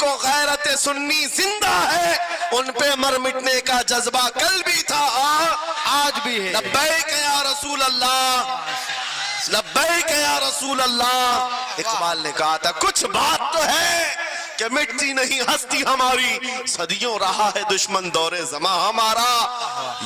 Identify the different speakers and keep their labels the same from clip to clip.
Speaker 1: کو غیرت سنی زندہ ہے، ان پہ مر مٹنے کا جذبہ کل بھی تھا آج بھی ہے۔ لبیک یا رسول اللہ، لبیک یا رسول اللہ۔ اقبال نے کہا تھا کچھ بات تو ہے کہ مٹتی نہیں ہستی ہماری، صدیوں رہا ہے دشمن دور زماں ہمارا،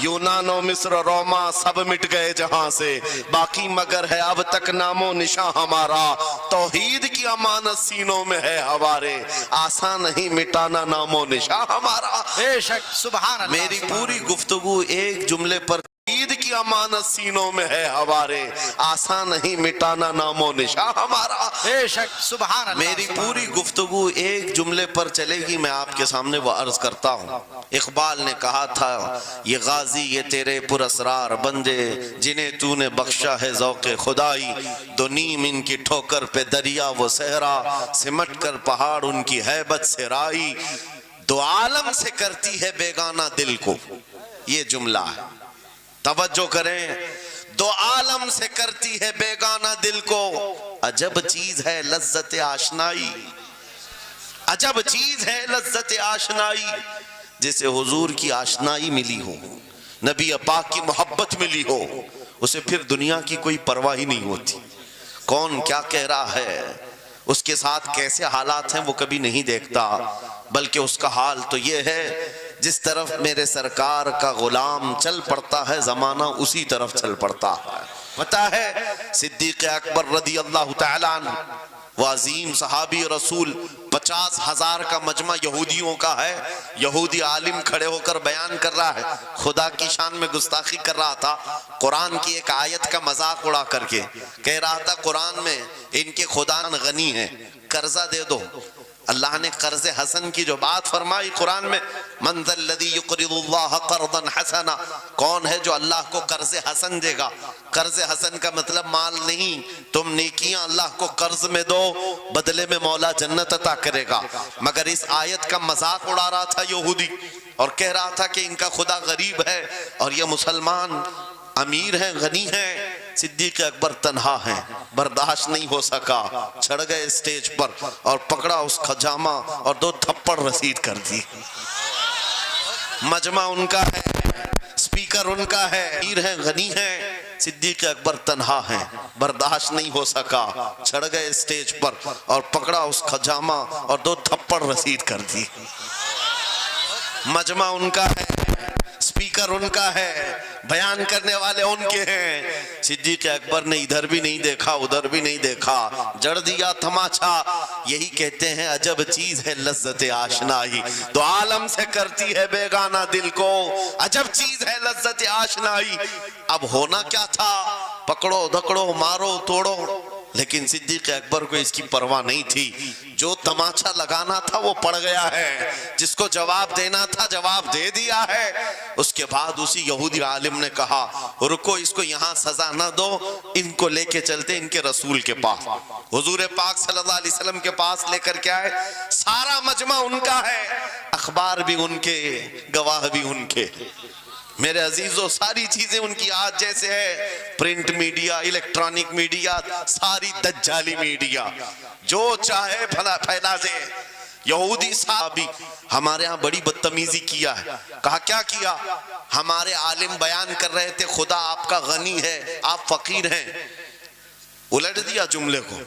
Speaker 1: یونان و مصر روما سب مٹ گئے جہاں سے، باقی مگر ہے اب تک نام و نشاں ہمارا، توحید کی امانت سینوں میں ہے ہمارے، آسان نہیں مٹانا نام و نشاں ہمارا۔
Speaker 2: بے شک، سبحان اللہ۔
Speaker 1: میری پوری گفتگو ایک جملے پر، عید کی امانت سینوں میں ہے ہمارے، آسان نہیں مٹانا نام و نشاں ہمارا۔
Speaker 2: بے شک، سبحان اللہ۔
Speaker 1: میری پوری گفتگو ایک جملے پر چلے گی، میں آپ کے سامنے وہ عرض کرتا ہوں۔ اقبال نے کہا تھا یہ غازی یہ تیرے پراسرار بندے، جنہیں تو نے بخشا ہے ذوق خدائی، دو نیم ان کی ٹھوکر پہ دریا وہ صحرا، سمٹ کر پہاڑ ان کی ہیبت سے رائی، دو عالم سے کرتی ہے بیگانہ دل کو۔ یہ جملہ ہے، توجہ کریں، دو عالم سے کرتی ہے بیگانہ دل کو، عجب چیز ہے لذت آشنائی، عجب چیز ہے لذت آشنائی، جسے حضور کی آشنائی ملی ہو، نبی پاک کی محبت ملی ہو، اسے پھر دنیا کی کوئی پرواہ ہی نہیں ہوتی، کون کیا کہہ رہا ہے، اس کے ساتھ کیسے حالات ہیں وہ کبھی نہیں دیکھتا، بلکہ اس کا حال تو یہ ہے جس طرف میرے سرکار کا غلام چل پڑتا ہے زمانہ اسی طرف چل پڑتا ہے۔ پتہ ہے صدیق اکبر رضی اللہ تعالیٰ عنہ، وہ عظیم صحابی رسول، 50,000 کا مجمع یہودیوں کا ہے، یہودی عالم کھڑے ہو کر بیان کر رہا ہے، خدا کی شان میں گستاخی کر رہا تھا، قرآن کی ایک آیت کا مذاق اڑا کر کے کہہ رہا تھا قرآن میں ان کے خدا غنی ہیں، قرضہ دے دو۔ اللہ نے قرض حسن کی جو بات فرمائی قرآن میں، من ذا الذی یقرض اللہ قرضا حسنا، کون ہے جو اللہ کو قرض حسن دے گا؟ قرض حسن کا مطلب مال نہیں، تم نیکیاں اللہ کو قرض میں دو، بدلے میں مولا جنت عطا کرے گا۔ مگر اس آیت کا مذاق اڑا رہا تھا یہودی، اور کہہ رہا تھا کہ ان کا خدا غریب ہے اور یہ مسلمان امیر ہیں، غنی ہیں۔ صدیق اکبر تنہا ہیں، برداشت نہیں ہو سکا، چڑھ گئے اسٹیج پر اور پکڑا اس خجامہ اور 2 تھپڑ رسید کر دی۔ مجمع ان کا ہے، سپیکر ان کا ہے، امیر ہیں، غنی ہیں، صدیق اکبر تنہا ہیں، برداشت نہیں ہو سکا، چڑھ گئے اسٹیج پر اور پکڑا اس خجامہ اور 2 تھپڑ رسید کر دی۔ مجمع ان کا ہے، سپیکر ان کا ہے، بیان کرنے والے ان کے ہیں۔ صدیق اکبر نے ادھر بھی نہیں دیکھا ادھر بھی نہیں دیکھا، جڑ دیا تماچا۔ یہی کہتے ہیں عجب چیز ہے لذت آشنائی، دو عالم سے کرتی ہے بیگانہ دل کو، عجب چیز ہے لذت آشنائی۔ اب ہونا کیا تھا، پکڑو دھکڑو مارو توڑو، لیکن صدیق اکبر کو اس کی پرواہ نہیں تھی، جو تماچا لگانا تھا وہ پڑ گیا ہے، جس کو جواب دینا تھا جواب دے دیا ہے۔ اس کے بعد اسی یہودی عالم نے کہا رکو، اس کو یہاں سزا نہ دو، ان کو لے کے چلتے ان کے رسول کے پاس، حضور پاک صلی اللہ علیہ وسلم کے پاس لے کر کے آئے۔ سارا مجمع ان کا ہے، اخبار بھی ان کے، گواہ بھی ان کے، میرے عزیزو ساری چیزیں ان کی آج جیسے ہے، پرنٹ میڈیا، الیکٹرانک میڈیا، ساری دجالی میڈیا، جو چاہے پھیلا دے۔ یہودی صحابی ہمارے ہاں بڑی بدتمیزی کیا ہے، کہا کیا کیا؟ ہمارے عالم بیان کر رہے تھے خدا آپ کا غنی ہے آپ فقیر ہیں، الٹ دیا جملے کو۔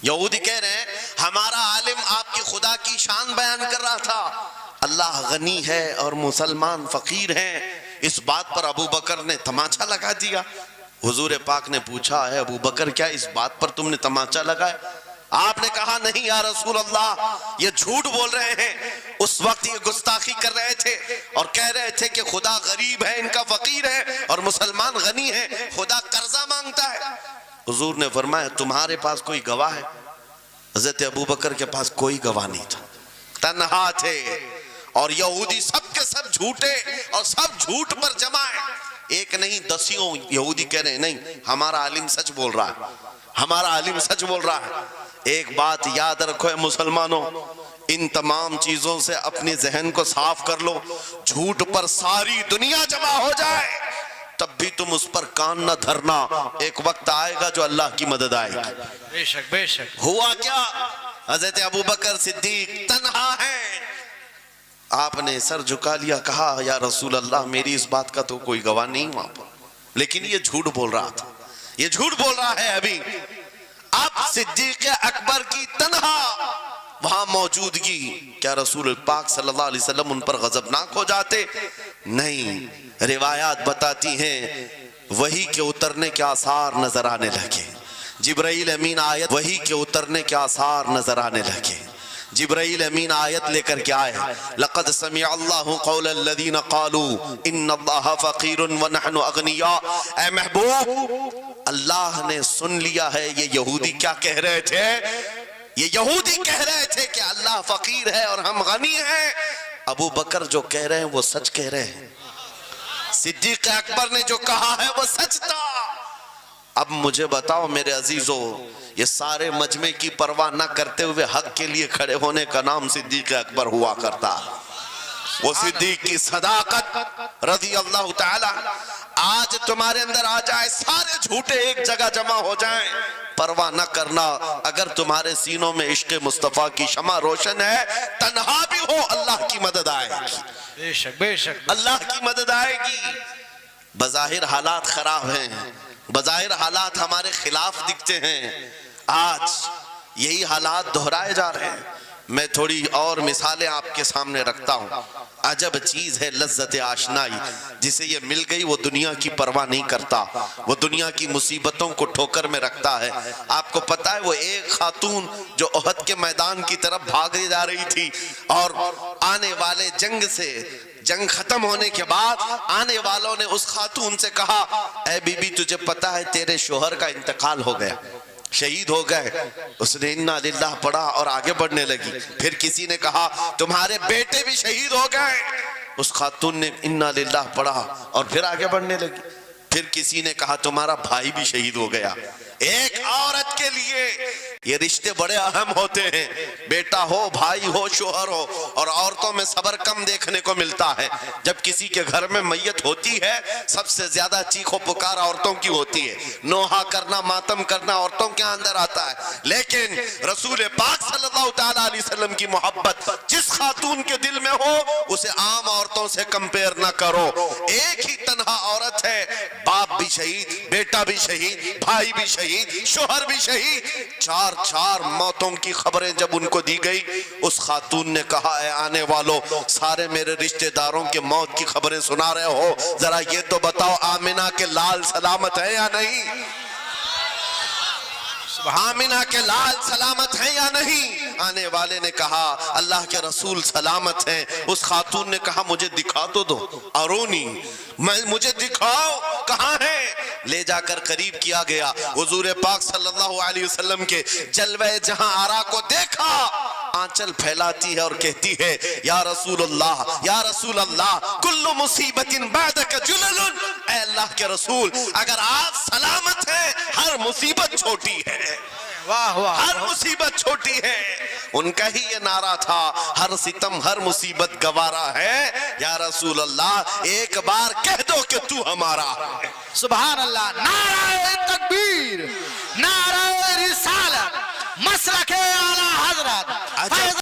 Speaker 1: یہودی کہہ رہے ہیں ہمارا عالم آپ کی خدا کی شان بیان کر رہا تھا، اللہ غنی ہے اور مسلمان فقیر ہیں۔ اس بات پر ابو بکر نے تماچا لگا دیا۔ حضور پاک نے پوچھا ہے ابو بکر کیا اس بات پر تم نے تماچا لگایا؟ آپ نے کہا نہیں یا رسول اللہ، یہ جھوٹ بول رہے ہیں، اس وقت یہ گستاخی کر رہے تھے اور کہہ رہے تھے کہ خدا غریب ہے ان کا فقیر ہے اور مسلمان غنی ہے، خدا قرضہ مانگتا ہے۔ حضور نے فرمایا تمہارے پاس کوئی گواہ ہے؟ حضرت ابو بکر کے پاس کوئی گواہ نہیں تھا، تنہا تھے، اور یہودی سب کے سب جھوٹے اور سب جھوٹ پر جمع ہے، ایک نہیں دسیوں یہودی کہہ رہے ہیں نہیں ہمارا عالم سچ بول رہا ہے، ہمارا عالم سچ بول رہا ہے۔ ایک بات یاد رکھو اے مسلمانوں، ان تمام چیزوں سے اپنی ذہن کو صاف کر لو، جھوٹ پر ساری دنیا جمع ہو جائے تب بھی تم اس پر کان نہ دھرنا، ایک وقت آئے گا جو اللہ کی مدد آئے گی۔
Speaker 2: بے شک بے شک۔
Speaker 1: ہوا کیا؟ حضرت ابو بکر صدیق تنہا ہیں. آپ نے سر جھکا لیا, کہا یا رسول اللہ میری اس بات کا تو کوئی گواہ نہیں وہاں پر, لیکن یہ جھوٹ بول رہا تھا, یہ جھوٹ بول رہا ہے ابھی. اب صدیق اکبر کی تنہا وہاں موجودگی, کیا رسول پاک صلی اللہ علیہ وسلم ان پر غضبناک ہو جاتے؟ نہیں. روایات بتاتی ہیں وحی کے اترنے کے آثار نظر آنے لگے. جبرائیل امین آیت وحی کے اترنے کے آثار نظر آنے لگے. جبرائیل امین آیت لے کر کے آئے, لقد سمع اللہ قول الذین قالوا ان اللہ فقیر ونحن اغنیاء. اے محبوب, اللہ نے سن لیا ہے یہ یہودی کیا کہہ رہے تھے. یہ یہودی کہہ رہے تھے کہ اللہ فقیر ہے اور ہم غنی ہیں. ابو بکر جو کہہ رہے ہیں وہ سچ کہہ رہے ہیں. صدیق اکبر نے جو کہا ہے وہ سچ تھا. اب مجھے بتاؤ میرے عزیزو, یہ سارے مجمع کی پرواہ نہ کرتے ہوئے حق کے لیے کھڑے ہونے کا نام صدیق اکبر ہوا کرتا. وہ صدیق کی صداقت رضی اللہ تعالی آج تمہارے اندر آ جائے, سارے جھوٹے ایک جگہ جمع ہو جائیں, پرواہ نہ کرنا. اگر تمہارے سینوں میں عشق مصطفیٰ کی شمع روشن ہے, تنہا بھی ہو اللہ کی مدد آئے گی.
Speaker 2: بے شک بے شک
Speaker 1: اللہ کی مدد آئے گی. بظاہر حالات خراب ہیں, بظاہر حالات ہمارے خلاف دکھتے ہیں, آج یہی حالات دہرائے جا رہے ہیں. میں تھوڑی اور مثالیں آپ کے سامنے رکھتا ہوں. عجب چیز ہے لذت آشنائی, جسے یہ مل گئی وہ دنیا کی پرواہ نہیں کرتا, وہ دنیا کی مصیبتوں کو ٹھوکر میں رکھتا ہے. آپ کو پتا ہے وہ ایک خاتون جو احد کے میدان کی طرف بھاگے جا رہی تھی, اور آنے والے جنگ سے, جنگ ختم ہونے کے بعد آنے والوں نے اس خاتون سے کہا, اے بی بی تجھے پتا ہے تیرے شوہر کا انتقال ہو گیا, شہید ہو گئے. اس نے انا للہ پڑھا اور آگے بڑھنے لگی. پھر کسی نے کہا تمہارے بیٹے بھی شہید ہو گئے. اس خاتون نے انا للہ پڑھا اور پھر آگے بڑھنے لگی. پھر کسی نے کہا تمہارا بھائی بھی شہید ہو گیا. ایک عورت کے لیے یہ رشتے بڑے اہم ہوتے ہیں, بیٹا ہو, بھائی ہو, شوہر ہو. اور عورتوں میں صبر کم دیکھنے کو ملتا ہے. جب کسی کے گھر میں میت ہوتی ہے سب سے زیادہ چیخ و پکار عورتوں کی ہوتی ہے, نوحہ کرنا, ماتم کرنا عورتوں کے اندر آتا ہے. لیکن رسول پاک صلی اللہ تعالیٰ علیہ وسلم کی محبت جس خاتون کے دل میں ہو اسے عام عورتوں سے کمپیر نہ کرو. ایک ہی تنہا عورت ہے, باپ بھی شہید, بیٹا بھی شہید, بھائی بھی شہید, شوہر بھی شہید. چار موتوں کی خبریں جب ان کو دی گئی, اس خاتون نے کہا اے آنے والوں, سارے میرے رشتہ داروں کے موت کی خبریں سنا رہے ہو, ذرا یہ تو بتاؤ آمنہ کے لال سلامت ہے یا نہیں. آمنہ کے لال سلامت ہیں یا نہیں. آنے والے نے کہا اللہ کے رسول سلامت ہیں. اس خاتون نے کہا مجھے دکھا تو دو, ارونی, مجھے دکھاؤ کہاں ہے. لے جا کر قریب کیا گیا, حضور پاک صلی اللہ علیہ وسلم کے جلوہ جہاں آرا کو دیکھا, آنچل پھیلاتی ہے اور کہتی ہے یا رسول اللہ, یا رسول اللہ, کل مصیبت بعدک جلل. اے اللہ کے رسول, اگر آپ سلامت ہیں ہر مصیبت چھوٹی ہے,
Speaker 2: واہ واہ,
Speaker 1: ہر مصیبت چھوٹی ہے. ان کا ہی یہ نعرہ تھا, ہر ستم ہر مصیبت گوارا ہے. یا رسول اللہ ایک بار کہہ دو کہ تو ہمارا ہے.
Speaker 2: سبحان اللہ. نعرہ تکبیر, نعرہ رسالت, مسلک اعلیٰ حضرت